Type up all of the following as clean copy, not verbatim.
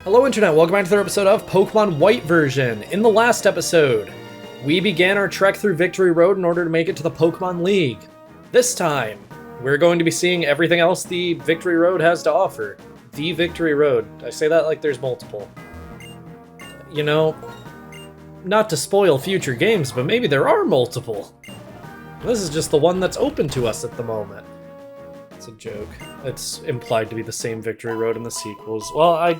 Hello Internet, welcome back to another episode of Pokemon White version. In the last episode, we began our trek through Victory Road in order to make it to the Pokemon League. This time, we're going to be seeing everything else the Victory Road has to offer. The Victory Road. I say that like there's multiple. You know, not to spoil future games, but maybe there are multiple. This is just the one that's open to us at the moment. It's a joke. It's implied to be the same Victory Road in the sequels. Well, I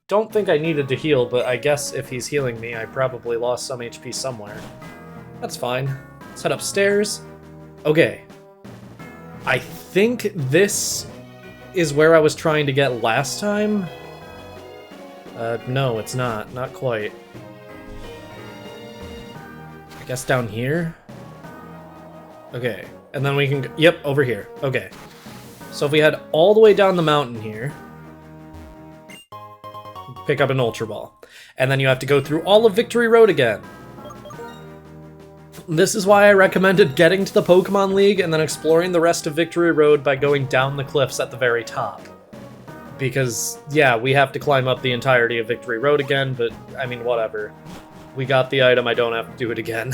don't think I needed to heal, but I guess if he's healing me, I probably lost some HP somewhere. That's fine. Let's head upstairs. Okay. I think this is where I was trying to get last time. No, it's not. Not quite. I guess down here? Okay. And then we can... Yep, over here. Okay. So if we head all the way down the mountain here... pick up an Ultra Ball. And then you have to go through all of Victory Road again. This is why I recommended getting to the Pokemon League and then exploring the rest of Victory Road by going down the cliffs at the very top. Because, yeah, we have to climb up the entirety of Victory Road again, but, I mean, whatever. We got the item, I don't have to do it again.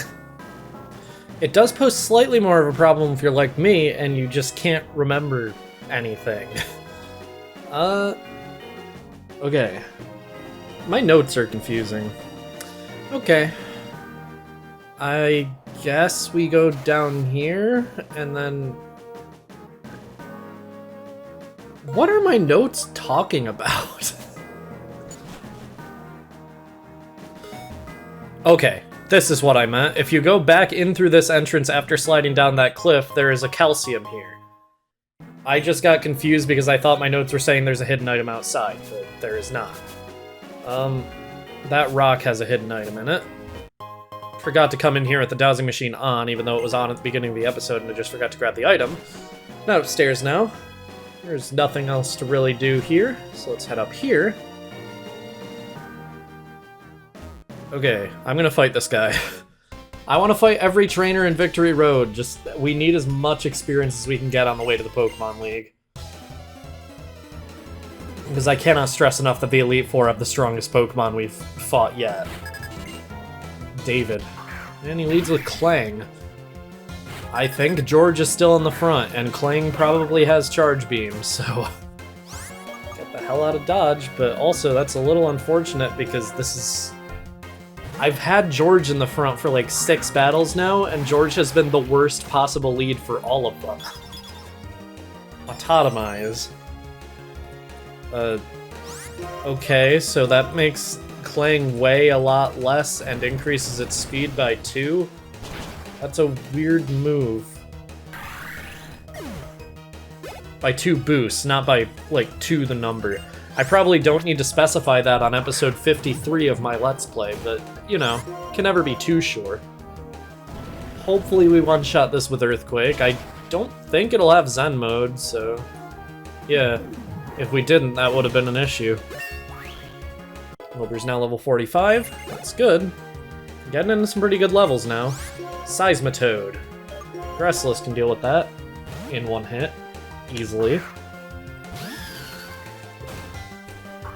It does pose slightly more of a problem if you're like me and you just can't remember anything. Okay. My notes are confusing. Okay. I guess we go down here, and then... What are my notes talking about? Okay, this is what I meant. If you go back in through this entrance after sliding down that cliff, there is a calcium here. I just got confused because I thought my notes were saying there's a hidden item outside, but there is not. That rock has a hidden item in it. Forgot to come in here with the dowsing machine on, even though it was on at the beginning of the episode and I just forgot to grab the item. Not upstairs now. There's nothing else to really do here, so let's head up here. Okay, I'm gonna fight this guy. I want to fight every trainer in Victory Road, just we need as much experience as we can get on the way to the Pokemon League. Because I cannot stress enough that the Elite Four have the strongest Pokemon we've fought yet. David. And he leads with Clang. I think George is still in the front, and Clang probably has Charge Beam, so... Get the hell out of Dodge, but also that's a little unfortunate because this is... I've had George in the front for like 6 battles now, and George has been the worst possible lead for all of them. Autotomize. Okay, so that makes Clang weigh a lot less and increases its speed by 2. That's a weird move. By 2 boosts, not by, like, 2 the number. I probably don't need to specify that on episode 53 of my Let's Play, but, you know, can never be too sure. Hopefully we one-shot this with Earthquake. I don't think it'll have Zen mode, so... yeah. If we didn't, that would have been an issue. Wilbur's now level 45. That's good. Getting into some pretty good levels now. Seismitoad. Gracilis can deal with that in one hit. Easily. God,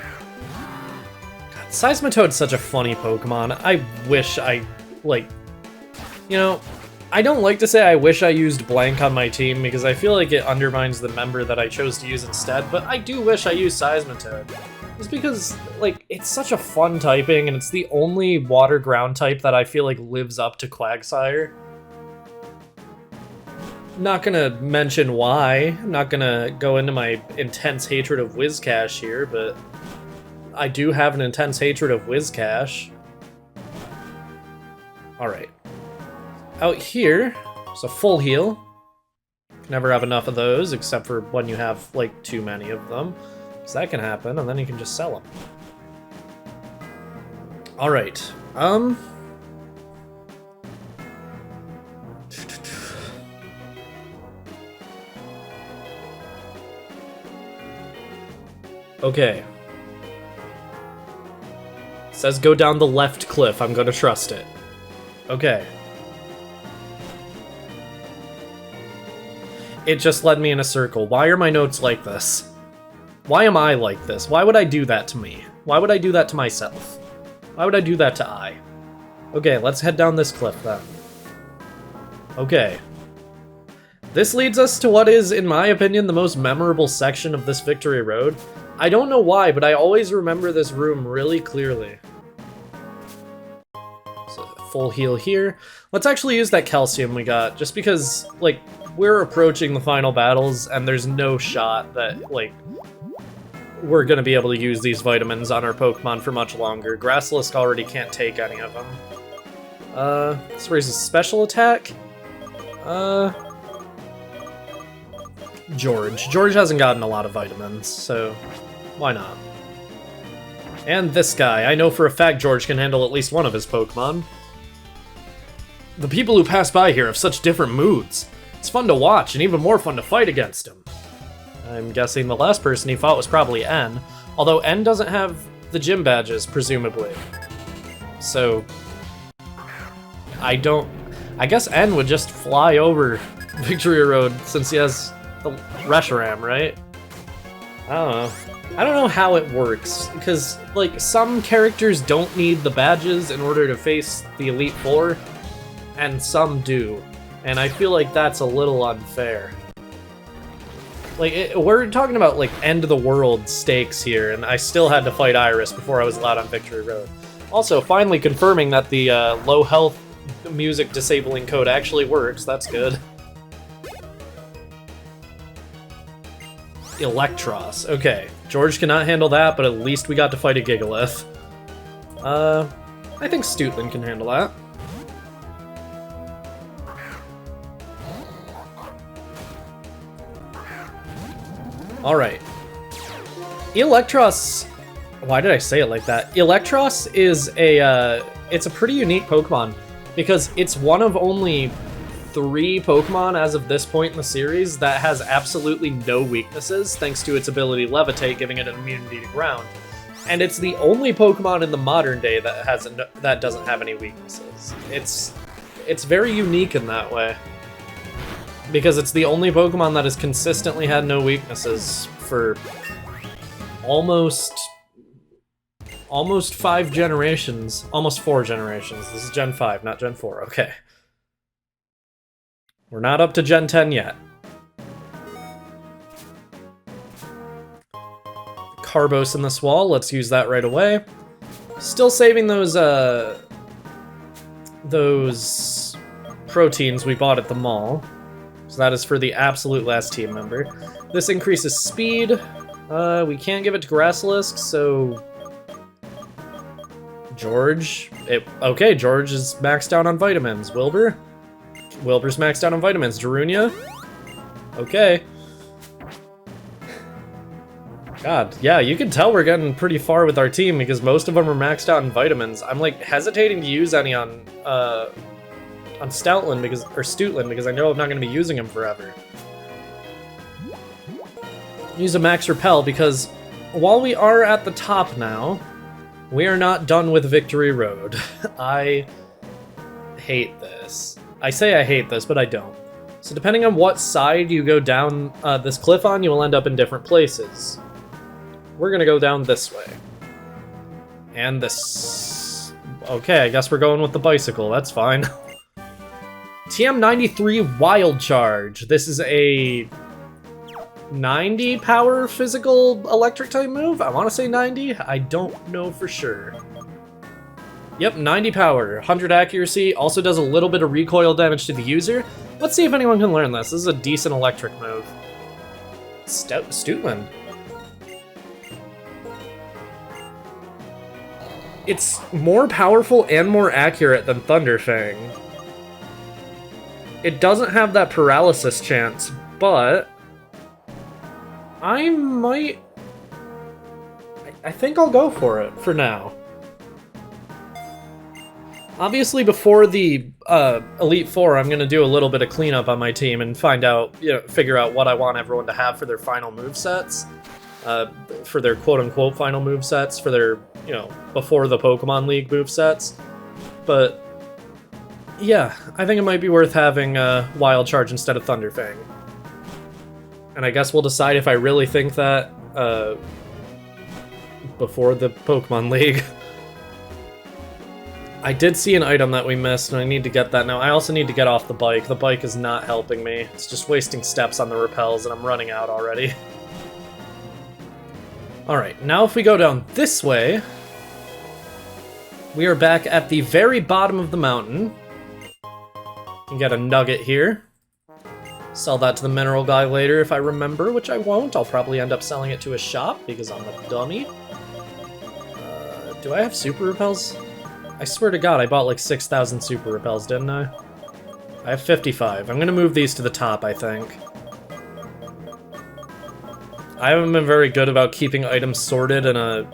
Seismitoad's such a funny Pokemon. I wish I, like... You know, I don't like to say I wish I used Blank on my team because I feel like it undermines the member that I chose to use instead, but I do wish I used Seismitoad. Just because, like, it's such a fun typing, and it's the only water-ground type that I feel like lives up to Quagsire. Not gonna mention why, I'm not gonna go into my intense hatred of Whiscash here, but I do have an intense hatred of Whiscash. Alright. Out here, it's a full heal. Can never have enough of those, except for when you have, like, too many of them. Because that can happen, and then you can just sell them. Alright, okay. It says go down the left cliff, I'm gonna trust it. Okay. It just led me in a circle. Why are my notes like this? Why am I like this? Why would I do that to me? Why would I do that to myself? Why would I do that to I? Okay, let's head down this cliff then. Okay. This leads us to what is, in my opinion, the most memorable section of this Victory Road. I don't know why, but I always remember this room really clearly. So, full heal here. Let's actually use that calcium we got, just because, like, we're approaching the final battles, and there's no shot that, like, we're gonna be able to use these vitamins on our Pokemon for much longer. Grasslisk already can't take any of them. This raises special attack. George. George hasn't gotten a lot of vitamins, so why not? And this guy. I know for a fact George can handle at least one of his Pokemon. The people who pass by here have such different moods. It's fun to watch, and even more fun to fight against him. I'm guessing the last person he fought was probably N, although N doesn't have the gym badges, presumably. So, I guess N would just fly over Victory Road since he has the Reshiram, right? I don't know. I don't know how it works, because, like, some characters don't need the badges in order to face the Elite Four, and some do. And I feel like that's a little unfair. Like, we're talking about, like, end-of-the-world stakes here, and I still had to fight Iris before I was allowed on Victory Road. Also, finally confirming that the low-health music disabling code actually works. That's good. Electros. Okay. George cannot handle that, but at least we got to fight a Gigalith. I think Stoutland can handle that. Alright. Electros... Why did I say it like that? Electros is a, it's a pretty unique Pokemon, because it's one of only 3 Pokemon as of this point in the series that has absolutely no weaknesses, thanks to its ability to Levitate, giving it an immunity to ground. And it's the only Pokemon in the modern day that doesn't have any weaknesses. It's very unique in that way. Because it's the only Pokemon that has consistently had no weaknesses for almost 5 generations. Almost 4 generations. This is Gen 5, not Gen 4. Okay. We're not up to Gen 10 yet. Carbos in this wall. Let's use that right away. Still saving those proteins we bought at the mall. So that is for the absolute last team member. This increases speed. We can't give it to Grasslisk, so... George. Okay, George is maxed out on vitamins. Wilbur? Wilbur's maxed out on vitamins. Darunia? Okay. God, yeah, you can tell we're getting pretty far with our team because most of them are maxed out in vitamins. I'm like hesitating to use any on Stoutland because I know I'm not going to be using him forever. Use a max repel because while we are at the top now, we are not done with Victory Road. I hate this. I say I hate this, but I don't. So depending on what side you go down this cliff on, you will end up in different places. We're gonna go down this way. And this... Okay, I guess we're going with the bicycle, that's fine. TM93 Wild Charge. This is a 90 power physical electric type move? I want to say 90? I don't know for sure. Yep, 90 power, 100 accuracy, also does a little bit of recoil damage to the user. Let's see if anyone can learn this. This is a decent electric move. Stoutland. It's more powerful and more accurate than Thunderfang. It doesn't have that paralysis chance, but I might... I think I'll go for it, for now. Obviously, before the Elite Four, I'm going to do a little bit of cleanup on my team and find out, figure out what I want everyone to have for their final movesets. For their quote-unquote final movesets, for their, before the Pokemon League movesets. But, yeah, I think it might be worth having Wild Charge instead of Thunderfang. And I guess we'll decide if I really think that before the Pokemon League. I did see an item that we missed, and I need to get that now. I also need to get off the bike. The bike is not helping me. It's just wasting steps on the rappels, and I'm running out already. Alright, now if we go down this way, we are back at the very bottom of the mountain. Can get a nugget here. Sell that to the mineral guy later if I remember, which I won't. I'll probably end up selling it to a shop because I'm a dummy. Do I have super repels? I swear to God, I bought like 6,000 super repels, didn't I? I have 55. I'm gonna move these to the top, I think. I haven't been very good about keeping items sorted in a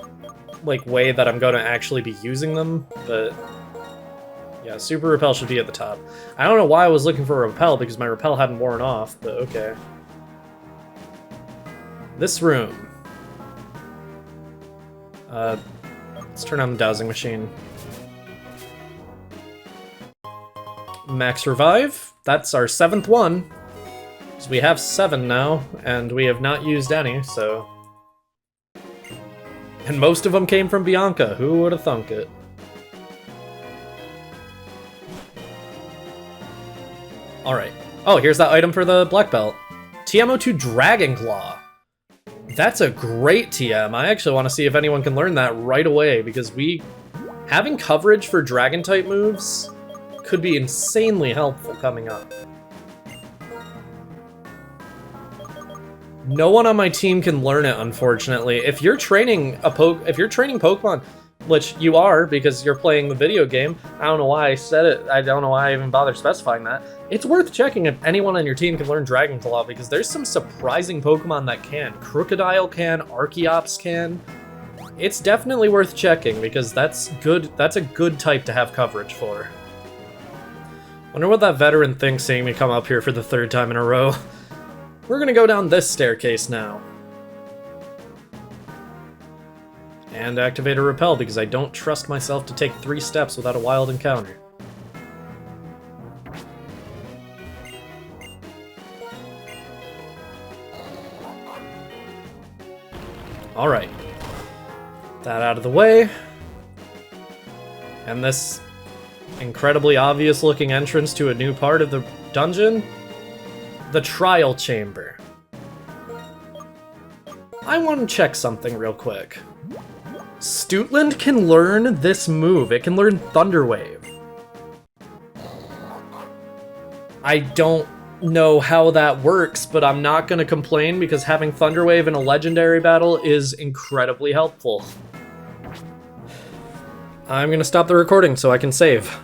way that I'm gonna actually be using them, but yeah, super repel should be at the top. I don't know why I was looking for a repel because my repel hadn't worn off, but okay. This room. Let's turn on the dowsing machine. Max revive. That's our 7th one. So we have 7 now, and we have not used any, so... And most of them came from Bianca. Who would have thunk it? Alright. Oh, here's that item for the black belt. TM02 Dragon Claw. That's a great TM. I actually want to see if anyone can learn that right away, because having coverage for Dragon-type moves could be insanely helpful coming up. No one on my team can learn it, unfortunately. If you're training Pokemon, which you are because you're playing the video game, I don't know why I said it. I don't know why I even bothered specifying that. It's worth checking if anyone on your team can learn Dragon Claw because there's some surprising Pokemon that can. Crocodile can, Archeops can. It's definitely worth checking because that's good. That's a good type to have coverage for. Wonder what that veteran thinks seeing me come up here for the 3rd time in a row. We're gonna go down this staircase now. And activate a repel because I don't trust myself to take 3 steps without a wild encounter. Alright. That out of the way. And this incredibly obvious looking entrance to a new part of the dungeon. The trial chamber. I want to check something real quick. Stoutland can learn this move. It can learn Thunder Wave. I don't know how that works, but I'm not going to complain because having Thunder Wave in a legendary battle is incredibly helpful. I'm going to stop the recording so I can save.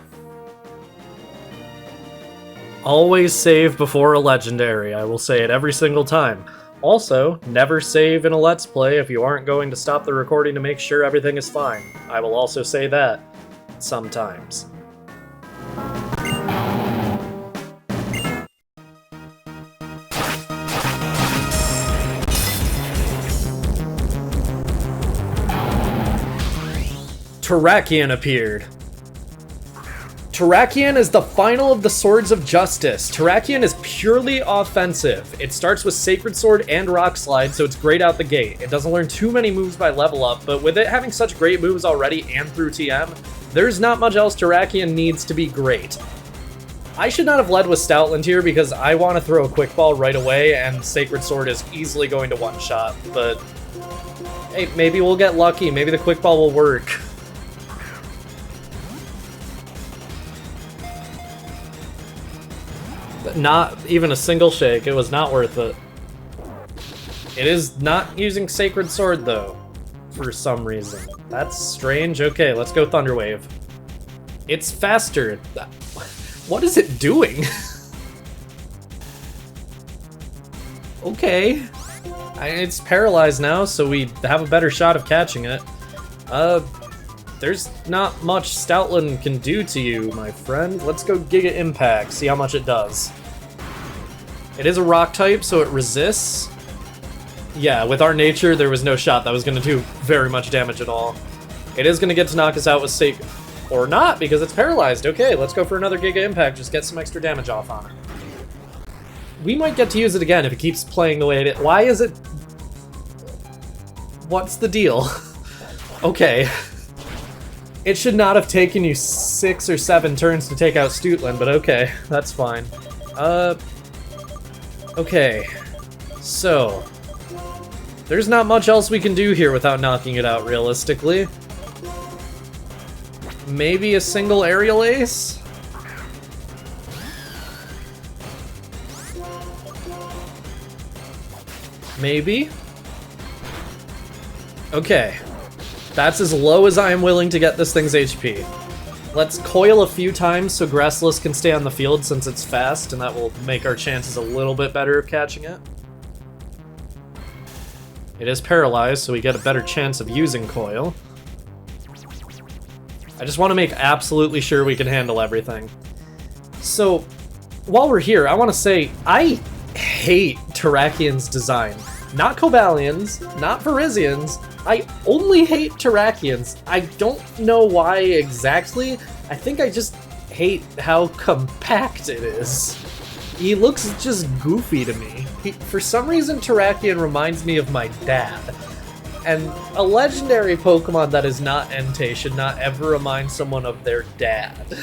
Always save before a legendary. I will say it every single time. Also, never save in a Let's Play if you aren't going to stop the recording to make sure everything is fine. I will also say that sometimes. Terrakion appeared. Terrakion is the final of the Swords of Justice. Terrakion is purely offensive. It starts with Sacred Sword and Rock Slide, so it's great out the gate. It doesn't learn too many moves by level up, but with it having such great moves already and through TM, there's not much else Terrakion needs to be great. I should not have led with Stoutland here because I want to throw a Quick Ball right away, and Sacred Sword is easily going to one-shot, but hey, maybe we'll get lucky. Maybe the Quick Ball will work. Not even a single shake. It was not worth it. It is not using Sacred Sword, though, for some reason. That's strange. Okay, let's go Thunder Wave. It's faster. What is it doing? Okay. It's paralyzed now, so we have a better shot of catching it. There's not much Stoutland can do to you, my friend. Let's go Giga Impact, see how much it does. It is a rock type, so it resists. Yeah, with our nature, there was no shot that was going to do very much damage at all. It is going to get to knock us out with safe... Or not, because it's paralyzed. Okay, let's go for another Giga Impact, just get some extra damage off on it. We might get to use it again if it keeps playing the way it is. Why is it... What's the deal? Okay. It should not have taken you 6 or 7 turns to take out Stutland, but okay, that's fine. Okay. So, there's not much else we can do here without knocking it out, realistically. Maybe a single aerial ace? Maybe? Okay. That's as low as I am willing to get this thing's HP. Let's coil a few times so Grassless can stay on the field since it's fast, and that will make our chances a little bit better of catching it. It is paralyzed, so we get a better chance of using coil. I just want to make absolutely sure we can handle everything. So, while we're here, I want to say, I hate Terrakian's design. Not Cobalions, not Virizions, I only hate Terrakians. I don't know why exactly. I think I just hate how compact it is. He looks just goofy to me. For some reason, Terrakion reminds me of my dad. And a legendary Pokemon that is not Entei should not ever remind someone of their dad.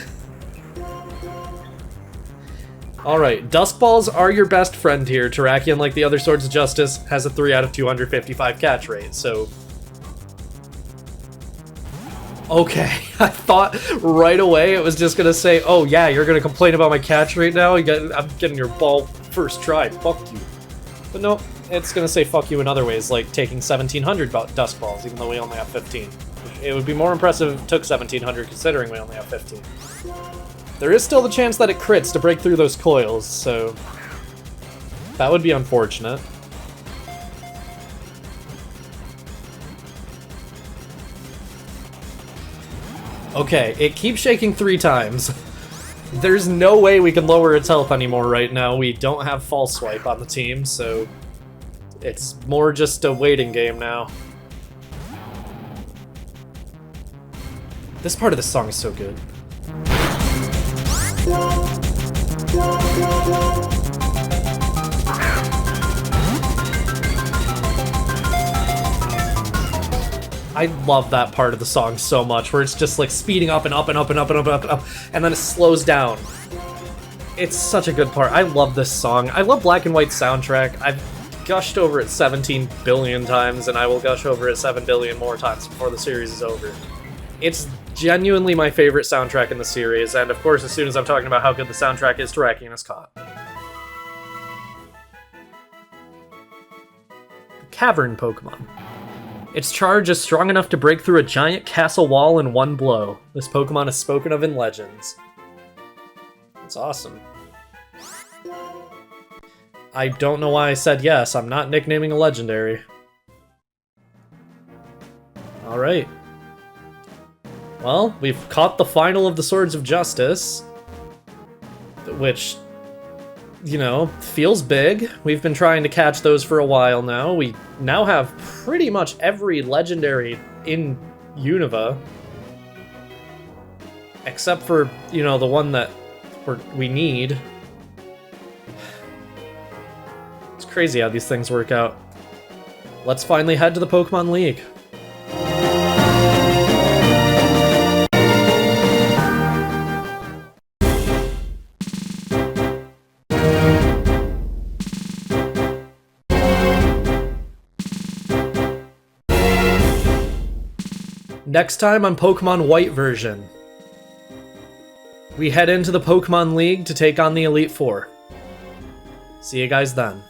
Alright, Dusk Balls are your best friend here. Terrakion, like the other Swords of Justice, has a 3 out of 255 catch rate, so... Okay, I thought right away it was just gonna say, oh yeah, you're gonna complain about my catch rate now? I'm getting your ball first try, fuck you. But no, it's gonna say fuck you in other ways, like taking 1,700 Dusk Balls, even though we only have 15. It would be more impressive if it took 1,700 considering we only have 15. There is still the chance that it crits to break through those coils, so that would be unfortunate. Okay, it keeps shaking 3 times. There's no way we can lower its health anymore right now. We don't have False Swipe on the team, so it's more just a waiting game now. This part of the song is so good. I love that part of the song so much, where it's just like speeding up and up and up and up and up and up and up, and then it slows down. It's such a good part. I love this song. I love Black and White soundtrack. I've gushed over it 17 billion times, and I will gush over it 7 billion more times before the series is over. It's genuinely my favorite soundtrack in the series, and of course, as soon as I'm talking about how good the soundtrack is, Terrakion is caught. Cavern Pokemon. Its charge is strong enough to break through a giant castle wall in one blow. This Pokemon is spoken of in legends. That's awesome. I don't know why I said yes. I'm not nicknaming a legendary. Alright. Well, we've caught the final of the Swords of Justice, which, you know, feels big. We've been trying to catch those for a while now. We now have pretty much every legendary in Unova, except for, you know, the one that we need. It's crazy how these things work out. Let's finally head to the Pokemon League. Next time on Pokemon White version, we head into the Pokemon League to take on the Elite Four. See you guys then.